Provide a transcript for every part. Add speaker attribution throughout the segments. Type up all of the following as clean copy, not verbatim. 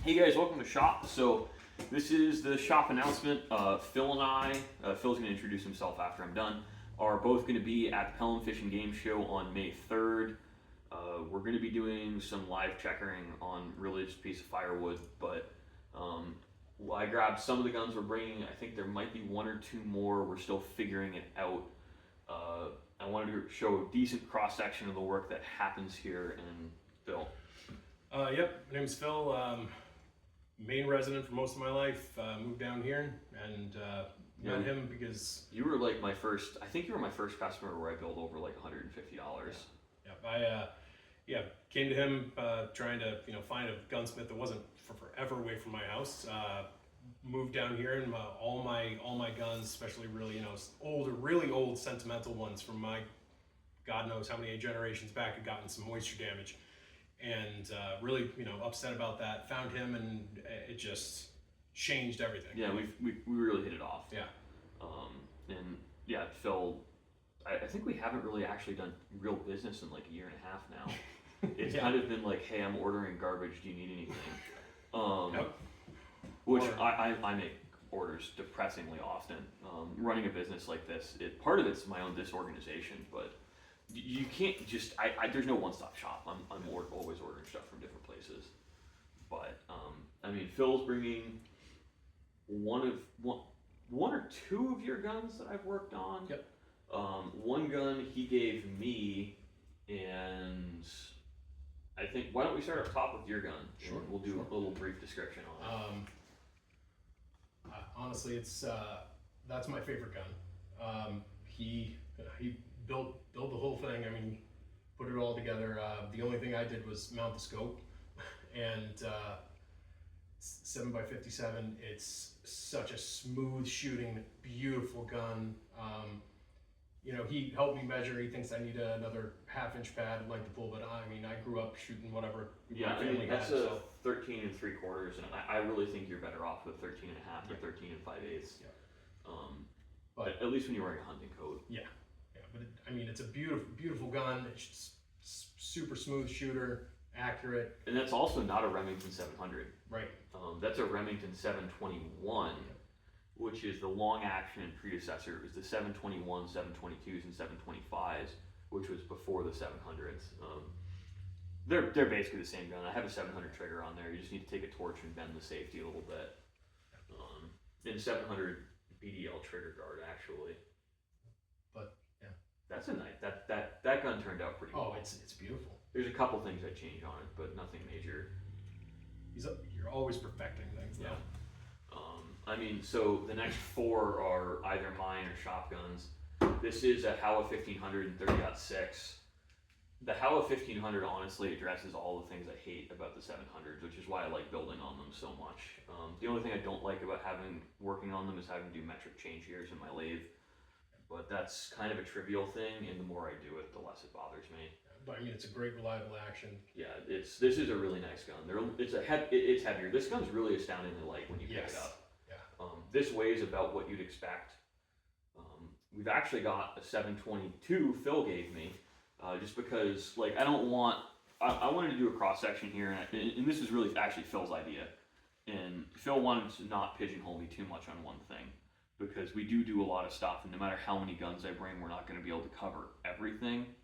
Speaker 1: Hey guys, welcome to Shop. So this is the shop announcement. Phil and I, Phil's going to introduce himself after I'm done, are both going to be at the Pelham Fish and Game Show on May 3rd. We're going to be doing some live checkering on really just a piece of firewood, but I grabbed some of the guns we're bringing. I think there might be one or two more. We're still figuring it out. I wanted to show a decent cross-section of the work that happens here, and Phil.
Speaker 2: Yep, my name's Phil. Maine resident for most of my life. Moved down here and met him because
Speaker 1: you were like my first. I think you were my first customer where I billed over like $150.
Speaker 2: Yeah, came to him trying to find a gunsmith that wasn't forever away from my house. Moved down here and all my guns, especially really really old sentimental ones from my God knows how many generations back, had gotten some moisture damage. And really, upset about that. Found him, and it just changed everything.
Speaker 1: Yeah, we really hit it off.
Speaker 2: Yeah.
Speaker 1: And yeah, Phil, I think we haven't really actually done real business in like a year and a half now. It's kind of been like, hey, I'm ordering garbage. Do you need anything?
Speaker 2: Yep.
Speaker 1: Which I make orders depressingly often. Running a business like this, part of it's my own disorganization, but you can't just, there's no one-stop shop. I'm always ordering stuff from different places. But, I mean, Phil's bringing one or two of your guns that I've worked on.
Speaker 2: Yep.
Speaker 1: One gun he gave me, and I think, why don't we start up top with your gun?
Speaker 2: Sure.
Speaker 1: We'll do a little brief description on it.
Speaker 2: Honestly, it's that's my favorite gun. He built the whole thing. I mean, put it all together. The only thing I did was mount the scope, and 7x57. It's such a smooth shooting, beautiful gun. He helped me measure. He thinks I need another half-inch pad. I'd like to pull, but I mean, I grew up shooting whatever.
Speaker 1: Yeah, I mean, that's a 13 3/4, and I really think you're better off with 13 1/2 or 13 5/8.
Speaker 2: Yeah.
Speaker 1: But at least when you're wearing a hunting coat.
Speaker 2: Yeah. But it's a beautiful gun. It's super smooth shooter, accurate.
Speaker 1: And that's also not a Remington 700.
Speaker 2: Right.
Speaker 1: That's a Remington 721, which is the long action predecessor. It was the 721, 722s, and 725s, which was before the 700s. They're basically the same gun. I have a 700 trigger on there. You just need to take a torch and bend the safety a little bit. And 700 BDL trigger guard, actually.
Speaker 2: But yeah,
Speaker 1: that's a nice. That gun turned out pretty well.
Speaker 2: Oh, it's beautiful.
Speaker 1: There's a couple things I change on it, but nothing major.
Speaker 2: You're always perfecting things, though.
Speaker 1: Yeah. So the next four are either mine or shotguns. This is a Howa 1500 and 30-06. The Howa 1500 honestly addresses all the things I hate about the 700s, which is why I like building on them so much. The only thing I don't like about working on them is having to do metric change gears in my lathe. But that's kind of a trivial thing, and the more I do it, the less it bothers me.
Speaker 2: But I mean, it's a great reliable action.
Speaker 1: Yeah, this is a really nice gun. It's heavier. This gun's really astoundingly light when you pick it up.
Speaker 2: Yeah.
Speaker 1: This weighs about what you'd expect. We've actually got a 722 Phil gave me, just because I don't want. I wanted to do a cross section here, and this is really actually Phil's idea. And Phil wanted to not pigeonhole me too much on one thing, because we do a lot of stuff, and no matter how many guns I bring, we're not going to be able to cover everything.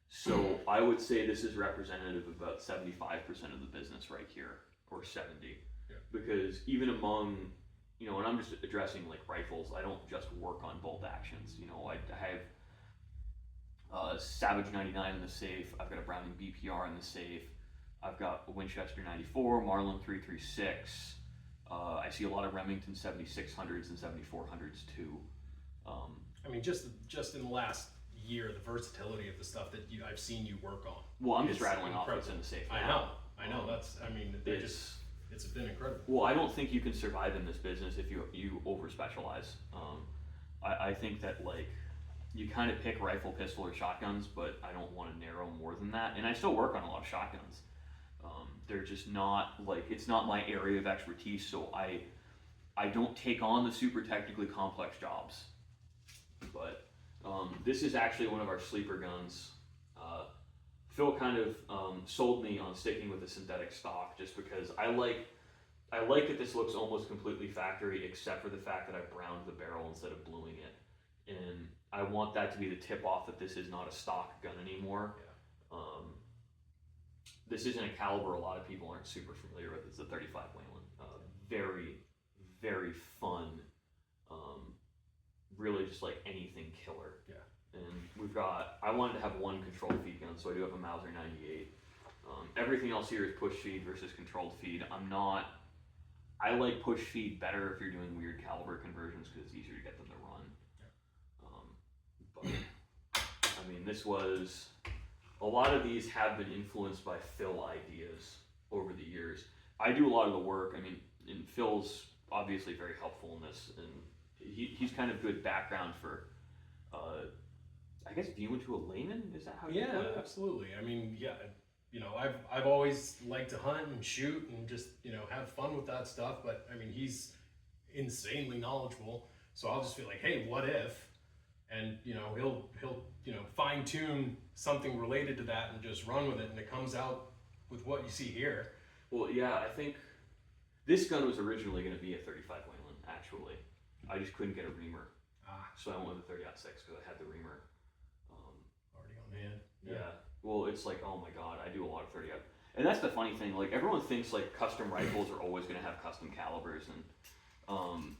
Speaker 1: So I would say this is representative of about 75% of the business right here, or 70.
Speaker 2: Yeah.
Speaker 1: Because even among, and I'm just addressing rifles, I don't just work on bolt actions. I have Savage 99 in the safe, I've got a Browning BPR in the safe, I've got a Winchester 94, Marlin 336, I see a lot of Remington 7600s and 7400s too.
Speaker 2: Just in the last year, the versatility of the stuff that I've seen you work on.
Speaker 1: Well, I'm just rattling off what's in the safe now.
Speaker 2: I know. It's been incredible.
Speaker 1: Well, I don't think you can survive in this business if you over specialize. I think that you kind of pick rifle, pistol, or shotguns, but I don't want to narrow more than that. And I still work on a lot of shotguns. They're just not it's not my area of expertise, so I don't take on the super technically complex jobs. But this is actually one of our sleeper guns. Phil kind of sold me on sticking with the synthetic stock just because I like I like that this looks almost completely factory, except for the fact that I browned the barrel instead of bluing it. And I want that to be the tip off that this is not a stock gun anymore.
Speaker 2: Yeah.
Speaker 1: This isn't a caliber a lot of people aren't super familiar with. It's a 35 Whalen. Very, very fun. Really just like anything killer.
Speaker 2: Yeah.
Speaker 1: And I wanted to have one controlled feed gun, so I do have a Mauser 98. Everything else here is push feed versus controlled feed. I like push feed better if you're doing weird caliber conversions because it's easier to get them to run.
Speaker 2: Yeah.
Speaker 1: But I mean, a lot of these have been influenced by Phil ideas over the years. I do a lot of the work. I mean, and Phil's obviously very helpful in this, and he's kind of good background for, I guess, viewing to a layman. Is that how you put it?
Speaker 2: Absolutely. I mean, yeah. I've always liked to hunt and shoot and just have fun with that stuff. But I mean, he's insanely knowledgeable. So I'll just feel like, hey, what if? And he'll fine tune something related to that and just run with it, and it comes out with what you see here.
Speaker 1: Well, yeah, I think this gun was originally going to be a 35 Whalen. Actually, I just couldn't get a reamer, so I went with the 30-06 because I had the reamer.
Speaker 2: Already on hand.
Speaker 1: Yeah. Well, it's like, oh my god, I do a lot of 30 and that's the funny thing. Like everyone thinks like custom rifles are always going to have custom calibers, and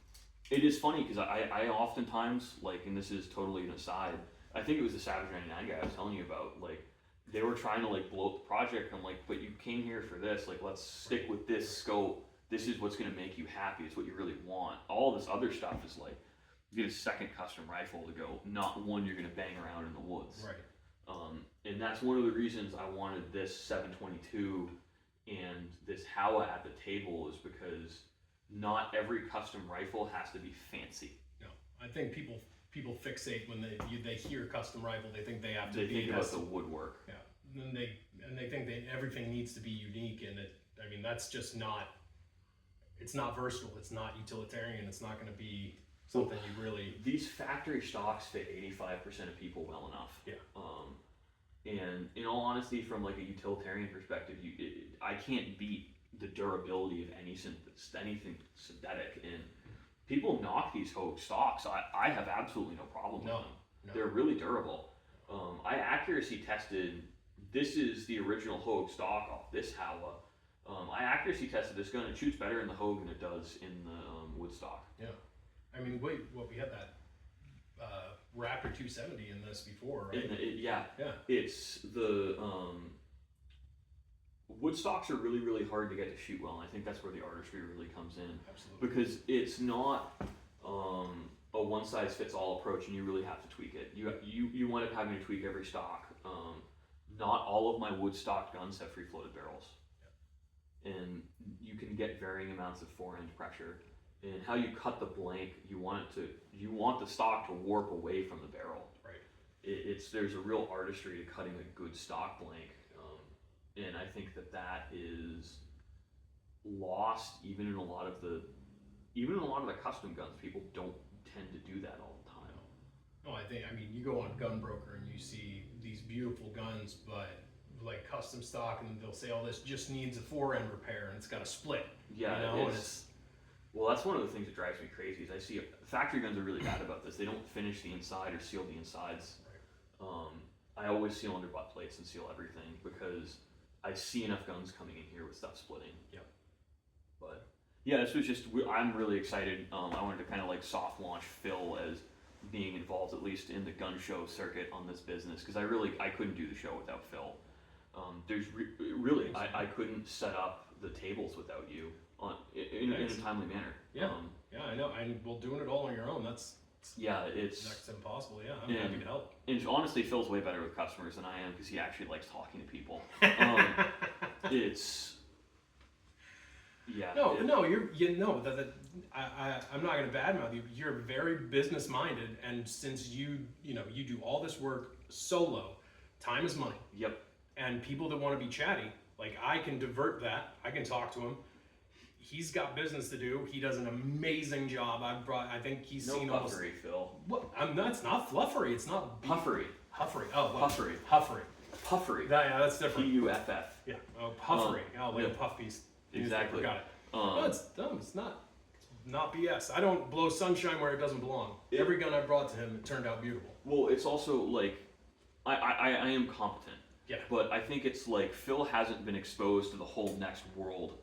Speaker 1: it is funny because I oftentimes like, and this is totally an aside. I think it was the Savage 99 guy I was telling you about. Like they were trying to like blow up the project. I'm like, but you came here for this. Like let's stick with this scope. This is what's going to make you happy. It's what you really want. All this other stuff is like, you get a second custom rifle to go, not one you're going to bang around in the woods.
Speaker 2: Right.
Speaker 1: And that's one of the reasons I wanted this 722 and this Howa at the table, is because not every custom rifle has to be fancy.
Speaker 2: No, I think people fixate when they hear custom rifle. They think they have to
Speaker 1: They
Speaker 2: be
Speaker 1: think about the woodwork.
Speaker 2: Yeah, and they think that everything needs to be unique, and I mean that's just not. It's not versatile. It's not utilitarian. It's not going to be something you really.
Speaker 1: These factory stocks fit 85% of people well enough.
Speaker 2: Yeah.
Speaker 1: And in all honesty, from like a utilitarian perspective, I can't beat the durability of anything synthetic. And people knock these Hogue stocks. I have absolutely no problem with them. No. They're really durable. I accuracy tested. This is the original Hogue stock off this Howa. I accuracy tested this gun. It shoots better in the Hogue than it does in the wood stock.
Speaker 2: Yeah. I mean, we had that Raptor 270 in this before, right?
Speaker 1: Yeah. It's the wood stocks are really, really hard to get to shoot well, and I think that's where the artistry really comes in.
Speaker 2: Absolutely.
Speaker 1: Because it's not a one size fits all approach, and you really have to tweak it. You wind up having to tweak every stock. Not all of my wood stock guns have free floated barrels, and you can get varying amounts of fore-end pressure. And how you cut the blank, you want the stock to warp away from the barrel.
Speaker 2: Right.
Speaker 1: There's a real artistry to cutting a good stock blank, and I think that is lost even in a lot of the custom guns. People don't tend to do that all the time.
Speaker 2: No, I mean, you go on Gunbroker and you see these beautiful guns, but like custom stock, and they'll say, "Oh, this just needs a fore-end repair, and it's got a split."
Speaker 1: Yeah, well, that's one of the things that drives me crazy. Is I see factory guns are really bad about this. They don't finish the inside or seal the insides.
Speaker 2: Right.
Speaker 1: I always seal under butt plates and seal everything because I see enough guns coming in here with stuff splitting.
Speaker 2: Yep.
Speaker 1: But yeah, this was just. I'm really excited. I wanted to kind of like soft launch Phil as being involved at least in the gun show circuit on this business, because I couldn't do the show without Phil. I couldn't set up the tables without you in a timely manner.
Speaker 2: Yeah, I know. Well, doing it all on your own, that's
Speaker 1: it's
Speaker 2: impossible. Yeah, I'm happy to help.
Speaker 1: And honestly, Phil's way better with customers than I am because he actually likes talking to people. I'm not going to badmouth you. You're very business minded, and since you do all this work solo, time is money. Yep.
Speaker 2: And people that want to be chatty, like I can divert that. I can talk to him. He's got business to do. He does an amazing job. I think he's seen almost.
Speaker 1: No puffery, Phil.
Speaker 2: What? It's not fluffery. It's not
Speaker 1: puffery.
Speaker 2: Puffery. Oh, well,
Speaker 1: puffery.
Speaker 2: Puffery.
Speaker 1: Puffery.
Speaker 2: That's different.
Speaker 1: PUFF.
Speaker 2: Yeah. Oh, puffery. Like a puff piece.
Speaker 1: Exactly.
Speaker 2: Got it. No, it's dumb. It's not BS. I don't blow sunshine where it doesn't belong. Every gun I brought to him, it turned out beautiful.
Speaker 1: Well, it's also like, I am competent.
Speaker 2: Yeah.
Speaker 1: But I think it's like Phil hasn't been exposed to the whole next world.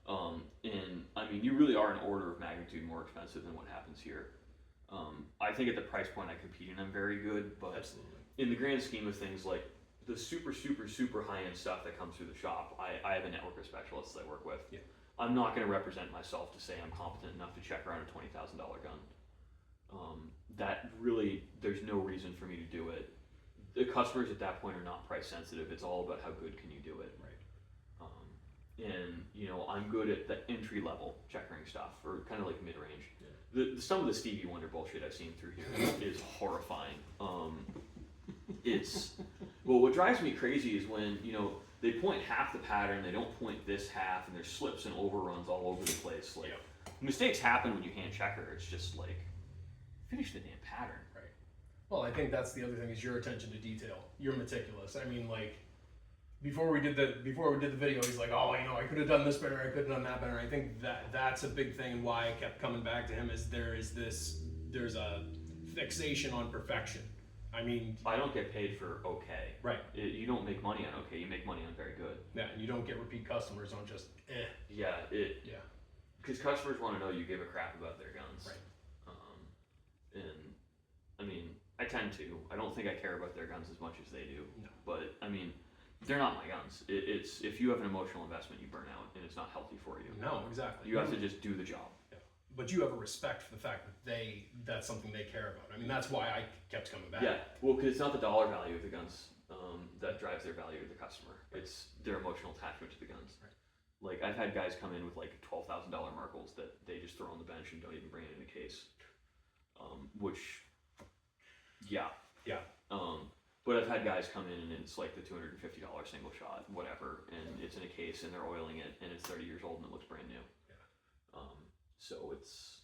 Speaker 1: And I mean, you really are an order of magnitude more expensive than what happens here. I think at the price point I compete in, I'm very good, but
Speaker 2: Absolutely.
Speaker 1: in the grand scheme of things, like the super high-end stuff that comes through the shop, I have a network of specialists I work with.
Speaker 2: Yeah.
Speaker 1: I'm not going to represent myself to say I'm competent enough to check around a $20,000 gun. That really, there's no reason for me to do it. The customers at that point are not price sensitive. It's all about how good can you do it.
Speaker 2: Right.
Speaker 1: And you know, I'm good at the entry level checkering stuff, or kind of like mid range.
Speaker 2: Yeah.
Speaker 1: Some of the Stevie Wonder bullshit I've seen through here is horrifying. It's well, what drives me crazy is when they point half the pattern, they don't point this half, and there's slips and overruns all over the place. Like mistakes happen when you hand checker. It's just like finish the damn pattern.
Speaker 2: Right. Well, I think that's the other thing is your attention to detail. You're meticulous. I mean, like before we did the video, he's like, oh, I could have done this better. I could have done that better. I think that's a big thing, and why I kept coming back to him is there's a fixation on perfection. I mean,
Speaker 1: I don't get paid for okay.
Speaker 2: Right.
Speaker 1: You don't make money on okay. You make money on very good.
Speaker 2: Yeah, and you don't get repeat customers on just
Speaker 1: Yeah.
Speaker 2: Yeah.
Speaker 1: Because customers want to know you give a crap about their guns.
Speaker 2: Right.
Speaker 1: And I mean, I tend to. I don't think I care about their guns as much as they do.
Speaker 2: No.
Speaker 1: But I mean, they're not my guns. It's if you have an emotional investment, you burn out, and it's not healthy for you.
Speaker 2: No, exactly.
Speaker 1: You have to just do the job.
Speaker 2: Yeah. But you have a respect for the fact that that's something they care about. I mean, that's why I kept coming back.
Speaker 1: Yeah. Well, because it's not the dollar value of the guns that drives their value to the customer. It's their emotional attachment to the guns.
Speaker 2: Right.
Speaker 1: Like I've had guys come in with like $12,000 Merkles that they just throw on the bench and don't even bring it in a case. Yeah. But I've had guys come in and it's like the $250 single shot, whatever, and it's in a case and they're oiling it and it's 30 years old and it looks brand new.
Speaker 2: Yeah.
Speaker 1: So it's,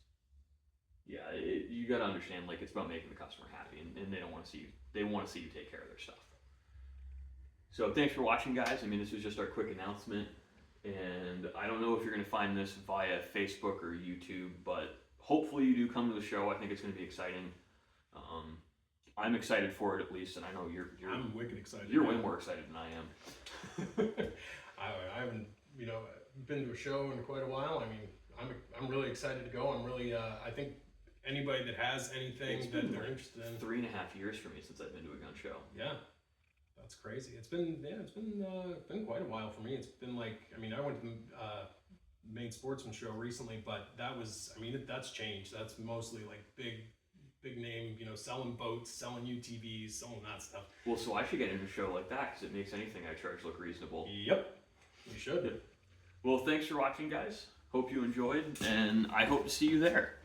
Speaker 1: you got to understand, like it's about making the customer happy, and they don't want to see you. They want to see you take care of their stuff. So thanks for watching, guys. I mean, this was just our quick announcement, and I don't know if you're going to find this via Facebook or YouTube, but hopefully you do come to the show. I think it's going to be exciting. I'm excited for it at least, and I know you're
Speaker 2: I'm wicked excited.
Speaker 1: You're way more excited than I am.
Speaker 2: I haven't been to a show in quite a while. I mean, I'm really excited to go. I'm really I think anybody that has anything that they're interested in.
Speaker 1: 3.5 years for me since I've been to a gun show.
Speaker 2: Yeah, that's crazy. It's been been quite a while for me. It's been like, I mean, I went to the main sportsman show recently, but that's changed. That's mostly like big name, selling boats, selling UTVs, selling that stuff.
Speaker 1: Well, so I should get into a show like that because it makes anything I charge look reasonable.
Speaker 2: Yep, you should.
Speaker 1: Well, thanks for watching, guys. Hope you enjoyed, and I hope to see you there.